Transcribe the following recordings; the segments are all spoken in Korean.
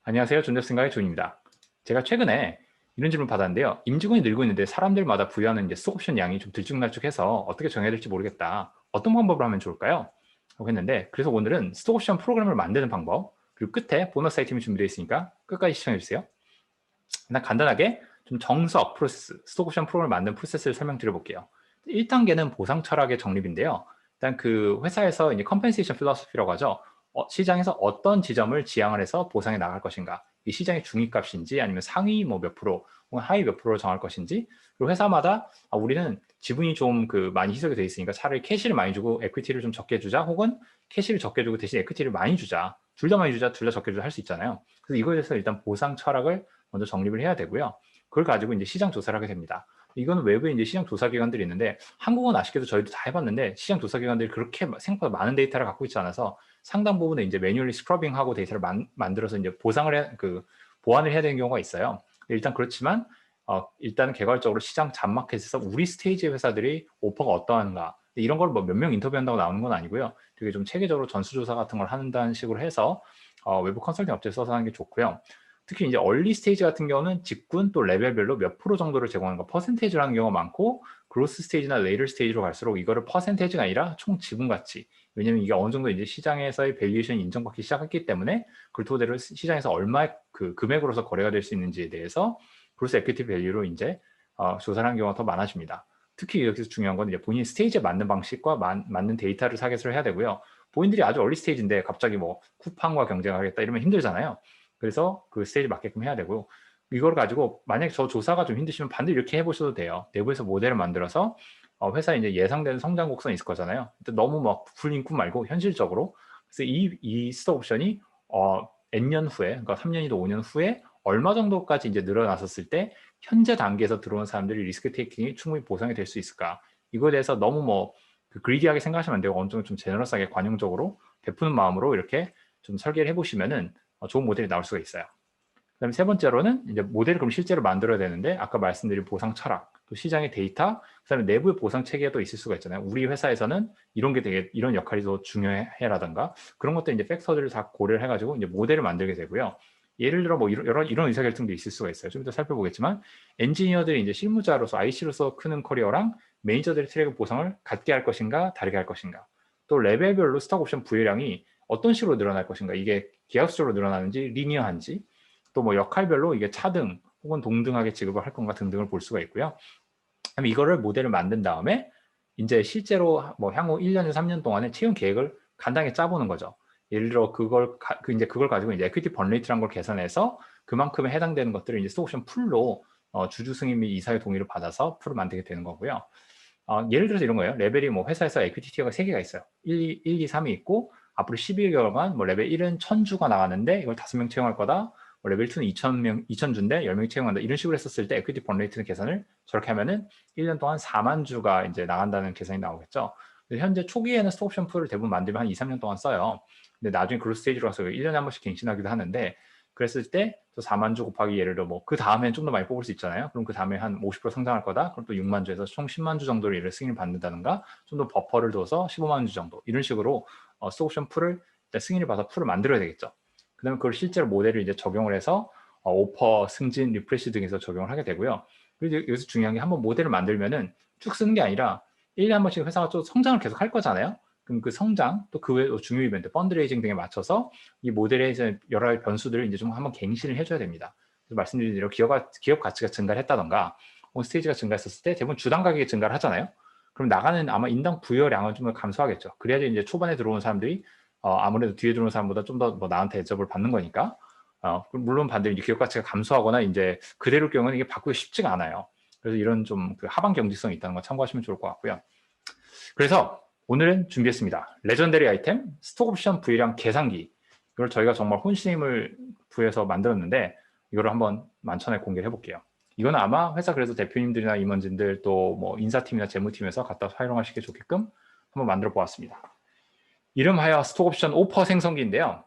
안녕하세요. 존재생각의 존입니다. 제가 최근에 이런 질문 받았는데요. 임직원이 늘고 있는데 사람들마다 부여하는 이제 스톡옵션 양이 좀 들쭉날쭉해서 어떻게 정해야 될지 모르겠다. 어떤 방법으로 하면 좋을까요? 라고 했는데, 그래서 오늘은 스톡옵션 프로그램을 만드는 방법, 그리고 끝에 보너스 아이템이 준비되어 있으니까 끝까지 시청해주세요. 일단 간단하게 좀 정석 프로세스, 스톡옵션 프로그램을 만드는 프로세스를 설명드려 볼게요. 1단계는 보상 철학의 정립인데요. 일단 그 회사에서 이제 컴펜세이션 필로소피라고 하죠. 시장에서 어떤 지점을 지향을 해서 보상해 나갈 것인가. 이 시장의 중위값인지 아니면 상위 뭐 몇 프로 혹은 하위 몇 프로를 정할 것인지, 그리고 회사마다 우리는 지분이 좀 그 많이 희석이 돼 있으니까 차라리 캐시를 많이 주고 에퀴티를 좀 적게 주자, 혹은 캐시를 적게 주고 대신 에퀴티를 많이 주자, 둘 다 많이 주자, 둘 다 적게 주자 할 수 있잖아요. 그래서 이거에 대해서 일단 보상 철학을 먼저 정립을 해야 되고요. 그걸 가지고 이제 시장 조사를 하게 됩니다. 이거는 외부에 이제 시장 조사 기관들이 있는데, 한국은 아쉽게도 저희도 다 해봤는데 시장 조사 기관들이 그렇게 생각보다 많은 데이터를 갖고 있지 않아서 상당 부분에 이제 매뉴얼리 스크러빙하고 데이터를 만들어서 이제 보완을 해야 되는 경우가 있어요. 일단 그렇지만 일단 개괄적으로 시장 잡마켓에서 우리 스테이지의 회사들이 오퍼가 어떠한가, 이런 걸 뭐 몇 명 인터뷰한다고 나오는 건 아니고요. 되게 좀 체계적으로 전수조사 같은 걸 한다는 식으로 해서 외부 컨설팅 업체 써서 하는 게 좋고요. 특히 이제 얼리 스테이지 같은 경우는 직군 또 레벨별로 몇 프로 정도를 제공하는 거 퍼센테이지를 하는 경우가 많고, 그로스 스테이지나 레이터 스테이지로 갈수록 이거를 퍼센테이지가 아니라 총 지분 가치, 왜냐면 이게 어느 정도 이제 시장에서의 밸류에이션이 인정받기 시작했기 때문에 그 토대로 시장에서 얼마의 그 금액으로서 거래가 될 수 있는지에 대해서 그로스 에퀴티 밸류로 이제 조사를 하는 경우가 더 많아집니다. 특히 여기서 중요한 건 이제 본인 스테이지에 맞는 방식과 맞는 데이터를 타겟을 해야 되고요. 본인들이 아주 얼리 스테이지인데 갑자기 뭐 쿠팡과 경쟁하겠다 이러면 힘들잖아요. 그래서 그 스테이지 맞게끔 해야 되고, 이걸 가지고 만약에 저 조사가 좀 힘드시면 반드시 이렇게 해보셔도 돼요. 내부에서 모델을 만들어서 회사에 이제 예상되는 성장 곡선이 있을 거잖아요. 너무 막 불린 꿈 말고 현실적으로, 그래서 이 스톡 옵션이 N년 후에, 그러니까 3년이든 5년 후에 얼마 정도까지 이제 늘어났었을 때 현재 단계에서 들어온 사람들이 리스크 테이킹이 충분히 보상이 될 수 있을까? 이거에 대해서 너무 그리디하게 생각하시면 안 되고 어느 정도 좀 제너러스하게 관용적으로 베푸는 마음으로 이렇게 좀 설계를 해보시면은 좋은 모델이 나올 수가 있어요. 그다음에 세 번째로는 이제 모델을 그럼 실제로 만들어야 되는데, 아까 말씀드린 보상 철학, 또 시장의 데이터, 그다음에 내부의 보상 체계도 있을 수가 있잖아요. 우리 회사에서는 이런 게 되게 이런 역할이 더 중요해라든가, 그런 것들 이제 팩터들을 다 고려를 해가지고 이제 모델을 만들게 되고요. 예를 들어 뭐 이런 의사결정도 있을 수가 있어요. 좀 이따 살펴보겠지만, 엔지니어들이 이제 실무자로서 IC로서 크는 커리어랑 매니저들의 트랙 보상을 같게 할 것인가 다르게 할 것인가, 또 레벨별로 스톡 옵션 부여량이 어떤 식으로 늘어날 것인가, 이게 기하수적으로 늘어나는지 리니어한지, 또 뭐 역할별로 이게 차등 혹은 동등하게 지급을 할 건가 등등을 볼 수가 있고요. 그럼 이거를 모델을 만든 다음에 이제 실제로 뭐 향후 1년에서 3년 동안의 채용 계획을 간단하게 짜보는 거죠. 예를 들어 이제 그걸 가지고 이제 에퀴티 번레이트라는 걸 계산해서 그만큼에 해당되는 것들을 이제 스톡옵션 풀로 주주 승인 및 이사의 동의를 받아서 풀을 만들게 되는 거고요. 예를 들어서 이런 거예요. 레벨이 뭐 회사에서 에퀴티 티어가 3개가 있어요. 1, 2, 3이 있고, 앞으로 12개월간 뭐 레벨 1은 1000주가 나가는데 이걸 5명 채용할 거다. 뭐 레벨 2는 2000주인데 10명 채용한다. 이런 식으로 했었을 때 에퀴티 번레이트는 계산을 저렇게 하면은 1년 동안 4만 주가 이제 나간다는 계산이 나오겠죠. 현재 초기에는 스톡옵션 풀을 대부분 만들면 한 2, 3년 동안 써요. 근데 나중에 그룹 스테이지로 가서 1년에 한 번씩 갱신하기도 하는데, 그랬을 때 또 4만 주 곱하기 예를 들어 뭐 그 다음엔 좀 더 많이 뽑을 수 있잖아요. 그럼 그 다음에 한 50% 성장할 거다. 그럼 또 6만 주에서 총 10만 주 정도를 얘를 승인을 받는다든가, 좀 더 버퍼를 둬서 15만 주 정도, 이런 식으로 스톡옵션 풀을 승인을 받아서 풀을 만들어야 되겠죠. 그다음에 그걸 실제로 모델을 이제 적용을 해서 오퍼, 승진, 리프레시 등에서 적용을 하게 되고요. 그리고 여기서 중요한 게, 한번 모델을 만들면은 쭉 쓰는 게 아니라 1년에 한 번씩 회사가 좀 성장을 계속 할 거잖아요. 그럼 그 성장, 또 그 외 중요 이벤트, 펀드레이징 등에 맞춰서 이 모델에 여러 가지 변수들을 이제 좀 한번 갱신을 해줘야 됩니다. 그래서 말씀드린 대로 기업 가치가 증가를 했다던가, 스테이지가 증가했었을 때 대부분 주당 가격이 증가를 하잖아요. 그럼 나가는 아마 인당 부여량은 좀 더 감소하겠죠. 그래야지 이제 초반에 들어오는 사람들이 아무래도 뒤에 들어오는 사람보다 좀 더 뭐 나한테 대접을 받는 거니까. 물론 반대로 이제 기업 가치가 감소하거나 이제 그대로일 경우는 이게 바꾸기 쉽지가 않아요. 그래서 이런 좀 그 하방 경직성이 있다는 거 참고하시면 좋을 것 같고요. 그래서 오늘은 준비했습니다. 레전더리 아이템 스톡 옵션 부여량 계산기. 이걸 저희가 정말 혼신임을 부여해서 만들었는데, 이거를 한번 만천에 공개를 해볼게요. 이거는 아마 회사 그래서 대표님들이나 임원진들 또 뭐 인사팀이나 재무팀에서 갖다 활용하시기 좋게끔 한번 만들어 보았습니다. 이름하여 스톡 옵션 오퍼 생성기인데요.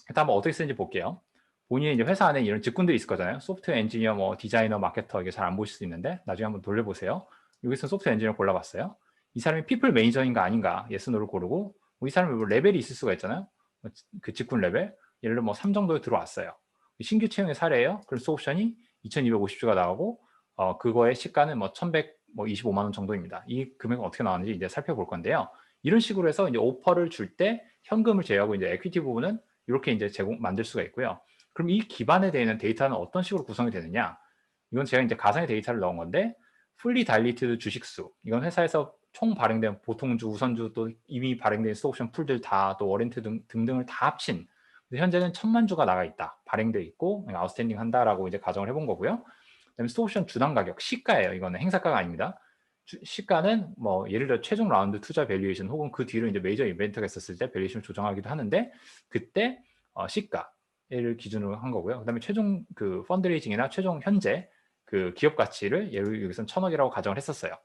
일단 한번 어떻게 쓰는지 볼게요. 본인이 이제 회사 안에 이런 직군들이 있을 거잖아요. 소프트웨어 엔지니어, 뭐 디자이너, 마케터, 이게 잘 안 보실 수 있는데 나중에 한번 돌려보세요. 여기서 소프트웨어 엔지니어 골라봤어요. 이 사람이 피플 매니저인가 아닌가 예스 노를 고르고, 이 사람이 뭐 레벨이 있을 수가 있잖아요. 그 직군 레벨, 예를 들어 뭐 3 정도에 들어왔어요. 신규 채용의 사례예요. 그럼 수옵션이 2,250주가 나오고 그거의 시가는 뭐 1,125만 원 정도입니다. 이 금액은 어떻게 나왔는지 이제 살펴볼 건데요. 이런 식으로 해서 이제 오퍼를 줄 때 현금을 제외하고 이제 에퀴티 부분은 이렇게 이제 만들 수가 있고요. 그럼 이 기반에 되는 데이터는 어떤 식으로 구성이 되느냐? 이건 제가 이제 가상의 데이터를 넣은 건데 풀리 다일리티드 주식수, 이건 회사에서 총 발행된 보통주, 우선주 또 이미 발행된 스톡옵션 풀들 다 또 워런트 등등을 다 합친 현재는 1,000만 주가 나가 있다, 발행돼 있고 아웃스탠딩 한다라고 이제 가정을 해본 거고요. 그다음에 스톡옵션 주당 가격, 시가예요. 이거는 행사가가 아닙니다. 시가는 뭐 예를 들어 최종 라운드 투자 밸류에이션 혹은 그 뒤로 이제 메이저 이벤트가 있었을 때 밸류에이션을 조정하기도 하는데 그때 시가를 기준으로 한 거고요. 그다음에 최종 그 펀드레이징이나 최종 현재 그 기업 가치를 예를 여기서는 1,000억이라고 가정을 했었어요.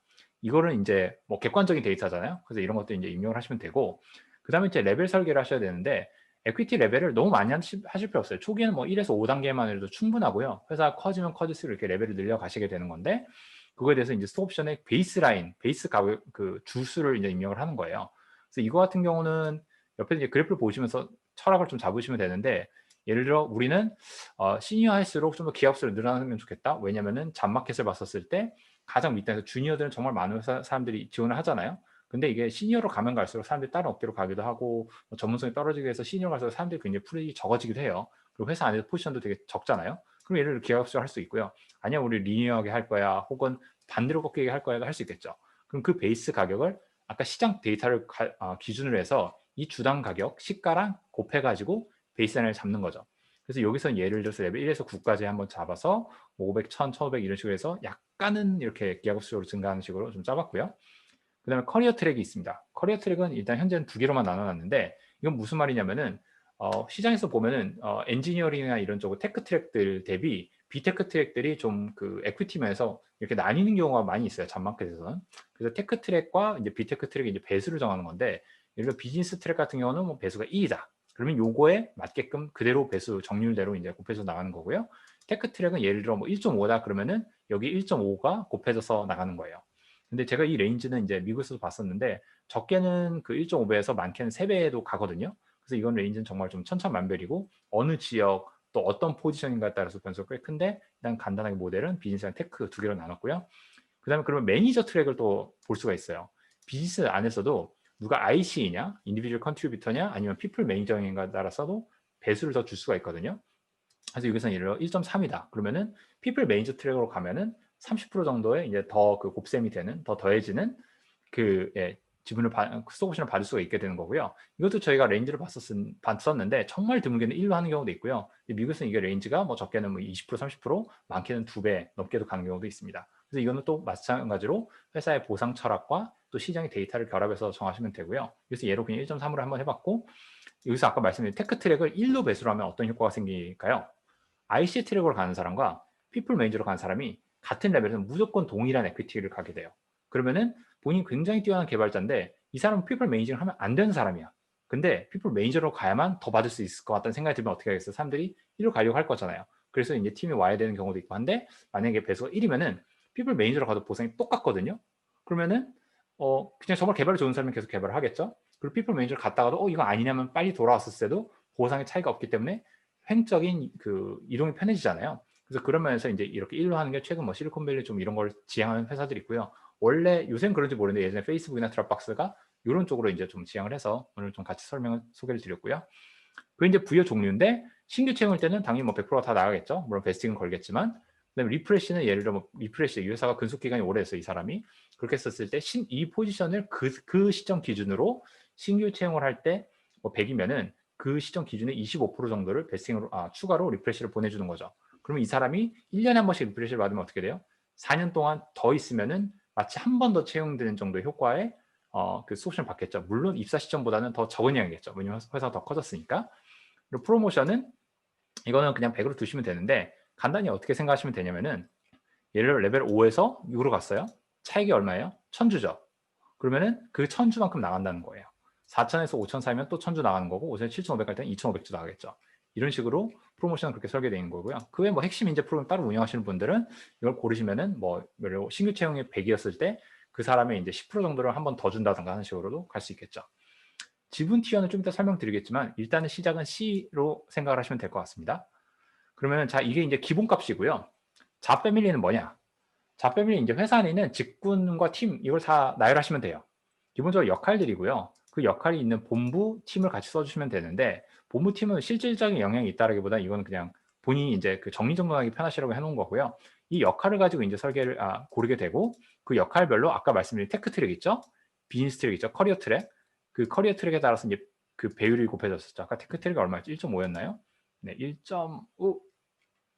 이거는 이제 뭐 객관적인 데이터잖아요. 그래서 이런 것도 이제 입력을 하시면 되고, 그다음에 이제 레벨 설계를 하셔야 되는데 에퀴티 레벨을 너무 많이 하실 필요 없어요. 초기에는 뭐 1에서 5단계만 해도 충분하고요. 회사가 커지면 커질수록 이렇게 레벨을 늘려 가시게 되는 건데, 그거에 대해서 이제 스톡옵션의 베이스라인, 베이스 가격 그 주수를 이제 입력을 하는 거예요. 그래서 이거 같은 경우는 옆에 이제 그래프를 보시면서 철학을 좀 잡으시면 되는데, 예를 들어 우리는 시니어 할수록 좀 더 기업수를 늘어나면 좋겠다. 왜냐면은 잡마켓을 봤었을 때 가장 밑에서 주니어들은 정말 많은 회사 사람들이 지원을 하잖아요. 근데 이게 시니어로 가면 갈수록 사람들이 다른 업계로 가기도 하고 전문성이 떨어지게 해서 시니어로 갈수록 사람들이 굉장히 풀이 적어지기도 해요. 그리고 회사 안에서 포지션도 되게 적잖아요. 그럼 예를 들어 기업수를 할 수 있고요. 아니야 우리 리니어하게 할 거야, 혹은 반대로 꺾이게 할 거야도 할 수 있겠죠. 그럼 그 베이스 가격을 아까 시장 데이터를 기준으로 해서 이 주당 가격 시가랑 곱해가지고 베이스라인을 잡는 거죠. 그래서 여기서 예를 들어서 레벨 1에서 9까지 한번 잡아서 500, 1000, 1500 이런 식으로 해서 약간은 이렇게 기하급 수적으로 증가하는 식으로 좀 짜봤고요. 그 다음에 커리어 트랙이 있습니다. 커리어 트랙은 일단 현재는 두 개로만 나눠놨는데 이건 무슨 말이냐면은 시장에서 보면은 엔지니어링이나 이런 쪽으로 테크 트랙들 대비 비테크 트랙들이 좀 그 에퀴티면에서 이렇게 나뉘는 경우가 많이 있어요. 잡마켓에서는. 그래서 테크 트랙과 이제 비테크 트랙이 이제 배수를 정하는 건데, 예를 들어 비즈니스 트랙 같은 경우는 뭐 배수가 2이다. 그러면 요거에 맞게끔 그대로 배수 정률대로 이제 곱해서 나가는 거고요. 테크 트랙은 예를 들어 뭐 1.5다 그러면은 여기 1.5가 곱해져서 나가는 거예요. 근데 제가 이 레인지는 이제 미국에서도 봤었는데 적게는 그 1.5배에서 많게는 3배에도 가거든요. 그래서 이건 레인지는 정말 좀 천차만별이고 어느 지역 또 어떤 포지션인가에 따라서 변수가 꽤 큰데, 일단 간단하게 모델은 비즈니스랑 테크 두 개로 나눴고요. 그 다음에 그러면 매니저 트랙을 또 볼 수가 있어요. 비즈니스 안에서도 누가 IC이냐, 인디비주얼 컨트리뷰터냐, 아니면 피플 매니저인가에 따라서도 배수를 더 줄 수가 있거든요. 그래서 여기서는 예를 들어 1.3이다. 그러면은 피플 매니저 트랙으로 가면은 30% 정도의 이제 더 그 곱셈이 되는, 더 더해지는 그 지분을 스톡옵션을 받을 수가 있게 되는 거고요. 이것도 저희가 레인지를 봤었는데 정말 드물게는 1로 하는 경우도 있고요. 미국에서는 이게 레인지가 뭐 적게는 뭐 20%, 30%, 많게는 2배 넘게도 가는 경우도 있습니다. 그래서 이거는 또 마찬가지로 회사의 보상 철학과 또 시장의 데이터를 결합해서 정하시면 되고요. 그래서 예로 그냥 1.3으로 한번 해봤고, 여기서 아까 말씀드린 테크 트랙을 1로 배수로 하면 어떤 효과가 생길까요? IC 트랙으로 가는 사람과 피플 매니저로 가는 사람이 같은 레벨에서 무조건 동일한 에퀴티를 가게 돼요. 그러면은 본인이 굉장히 뛰어난 개발자인데 이 사람은 피플 매니저를 하면 안 되는 사람이야. 근데 피플 매니저로 가야만 더 받을 수 있을 것 같다는 생각이 들면 어떻게 하겠어요? 사람들이 1로 가려고 할 거잖아요. 그래서 이제 팀이 와야 되는 경우도 있고 한데, 만약에 배수가 1이면은 피플 매니저로 가도 보상이 똑같거든요. 그러면은 그냥 정말 개발이 좋은 사람은 계속 개발을 하겠죠. 그리고 피플 매니저를 갔다가도 이거 아니냐면 빨리 돌아왔을 때도 보상의 차이가 없기 때문에 횡적인 그 이동이 편해지잖아요. 그래서 그런 면에서 이제 이렇게 1로 하는 게 최근 뭐 실리콘밸리 좀 이런 걸 지향하는 회사들이 있고요. 원래 요새는 그런지 모르는데 예전에 페이스북이나 드랍박스가 이런 쪽으로 이제 좀 지향을 해서 오늘 좀 같이 소개를 드렸고요. 그 이제 부여 종류인데, 신규 채용일 때는 당연히 뭐 100%다 나가겠죠. 물론 베스팅은 걸겠지만, 그다음에 리프레시는 예를 들어 뭐 리프레시, 이 회사가 근속 기간이 오래됐어 이 사람이. 그렇게 했었을 때 이 포지션을 그 시점 기준으로 신규 채용을 할 때 뭐 100이면은 그 시점 기준에 25% 정도를 베스팅으로 추가로 리프레시를 보내주는 거죠. 그러면 이 사람이 1년에 한 번씩 리프레시를 받으면 어떻게 돼요? 4년 동안 더 있으면은 마치 한 번 더 채용되는 정도의 효과에 그 수옵션을 받겠죠. 물론 입사 시점보다는 더 적은 양이겠죠. 왜냐면 회사가 더 커졌으니까. 그리고 프로모션은 이거는 그냥 100으로 두시면 되는데, 간단히 어떻게 생각하시면 되냐면은 예를 들어 레벨 5에서 6으로 갔어요. 차익이 얼마예요? 1000주죠. 그러면은 그 1000주만큼 나간다는 거예요. 4000에서 5000 사이면 또 1000주 나가는 거고, 5000에서 7500 갈 때는 2500주 나가겠죠. 이런 식으로 프로모션은 그렇게 설계되어 있는 거고요. 그 외에 뭐 핵심 인재 프로그램 따로 운영하시는 분들은 이걸 고르시면은 뭐 신규 채용이 100이었을 때 그 사람의 이제 10% 정도를 한 번 더 준다든가 하는 식으로도 갈 수 있겠죠. 지분 티어는 좀 이따 설명드리겠지만 일단은 시작은 C로 생각을 하시면 될 것 같습니다. 그러면 자, 이게 이제 기본값이고요. 잡 패밀리는 뭐냐? 잡 패밀리 이제 회사 안에 있는 직군과 팀 이걸 다 나열하시면 돼요. 기본적으로 역할들이고요. 그 역할이 있는 본부 팀을 같이 써주시면 되는데 본부 팀은 실질적인 영향이 있다라기보다 이건 그냥 본인이 이제 그 정리정돈하기 편하시라고 해놓은 거고요. 이 역할을 가지고 이제 설계를 고르게 되고 그 역할별로 아까 말씀드린 테크 트랙 있죠? 비즈니스 트랙 있죠? 커리어 트랙. 그 커리어 트랙에 따라서 이제 그 배율이 곱해졌었죠. 아까 테크 트랙이 얼마였죠? 1.5였나요? 네, 1.5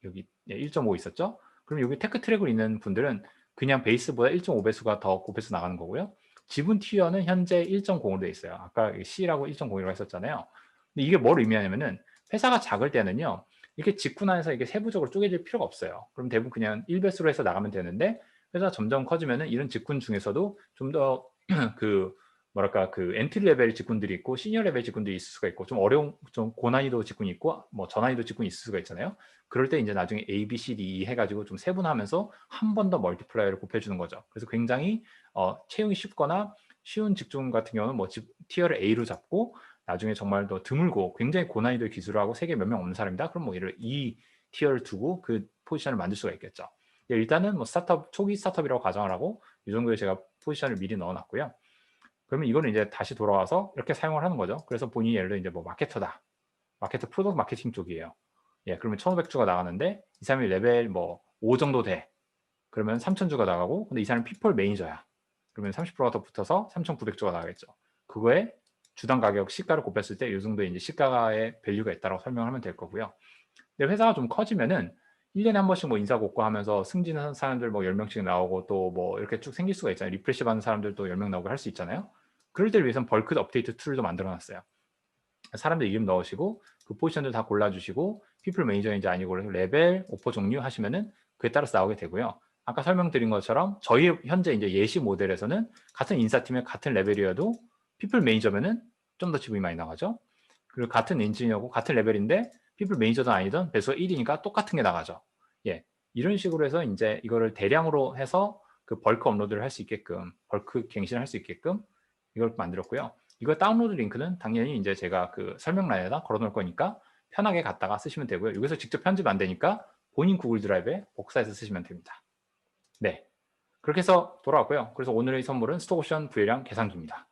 여기 1.5 있었죠? 그럼 여기 테크 트랙을 있는 분들은 그냥 베이스보다 1.5배수가 더 곱해서 나가는 거고요. 지분 티어는 현재 1.0으로 되어 있어요. 아까 C라고 1.0이라고 했었잖아요. 근데 이게 뭘 의미하냐면은 회사가 작을 때는요. 이렇게 직군 안에서 이게 세부적으로 쪼개질 필요가 없어요. 그럼 대부분 그냥 1배수로 해서 나가면 되는데 회사가 점점 커지면은 이런 직군 중에서도 좀 더 그 뭐랄까 그 엔트리 레벨 직군들이 있고 시니어 레벨 직군들이 있을 수가 있고 좀 어려운 좀 고난이도 직군이 있고 뭐 저난이도 직군이 있을 수가 있잖아요. 그럴 때 이제 나중에 A, B, C, D, E 해가지고 좀 세분하면서 한 번 더 멀티플라이어를 곱해주는 거죠. 그래서 굉장히 채용이 쉽거나 쉬운 직종 같은 경우는 뭐 티어를 A로 잡고 나중에 정말 더 드물고 굉장히 고난이도 기술을 하고 세계 몇 명 없는 사람이다. 그럼 뭐 얘를 E 티어를 두고 그 포지션을 만들 수가 있겠죠. 일단은 뭐 스타트업 초기 스타트업이라고 가정을 하고 이 정도에 제가 포지션을 미리 넣어놨고요. 그러면 이거는 이제 다시 돌아와서 이렇게 사용을 하는 거죠. 그래서 본인이 예를 들어 이제 뭐 마케터다. 마케터 프로덕트 마케팅 쪽이에요. 예, 그러면 1,500주가 나가는데 이 사람이 레벨 뭐 5 정도 돼. 그러면 3,000주가 나가고 근데 이 사람이 피플 매니저야. 그러면 30%가 더 붙어서 3,900주가 나가겠죠. 그거에 주당 가격 시가를 곱했을 때 이 정도 이제 시가의 밸류가 있다고 설명을 하면 될 거고요. 근데 회사가 좀 커지면은 1년에 한 번씩 뭐 인사고과 하면서 승진하는 사람들 뭐 10명씩 나오고 또 뭐 이렇게 쭉 생길 수가 있잖아요. 리프레시 받는 사람들도 10명 나오고 할 수 있잖아요. 그럴 때를 위해서는 벌크 업데이트 툴도 만들어 놨어요. 사람들 이름 넣으시고 그 포지션들 다 골라주시고 피플 매니저인지 아니고 레벨, 오퍼 종류 하시면은 그에 따라서 나오게 되고요. 아까 설명드린 것처럼 저희 현재 이제 예시 모델에서는 같은 인사팀의 같은 레벨이어도 피플 매니저면은 좀 더 지분이 많이 나가죠. 그리고 같은 엔지니어고 같은 레벨인데 피플 매니저든 아니든 배수가 1이니까 똑같은 게 나가죠. 예. 이런 식으로 해서 이제 이거를 대량으로 해서 그 벌크 업로드를 할 수 있게끔 벌크 갱신을 할 수 있게끔 이걸 만들었고요. 이거 다운로드 링크는 당연히 이제 제가 그 설명란에다 걸어 놓을 거니까 편하게 갖다가 쓰시면 되고요. 여기서 직접 편집 안 되니까 본인 구글 드라이브에 복사해서 쓰시면 됩니다. 네. 그렇게 해서 돌아왔고요. 그래서 오늘의 선물은 스톡옵션 부여량 계산기입니다.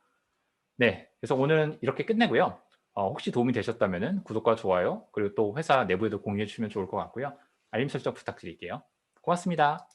네. 그래서 오늘은 이렇게 끝내고요. 혹시 도움이 되셨다면 구독과 좋아요 그리고 또 회사 내부에도 공유해 주시면 좋을 것 같고요. 알림 설정 부탁드릴게요. 고맙습니다.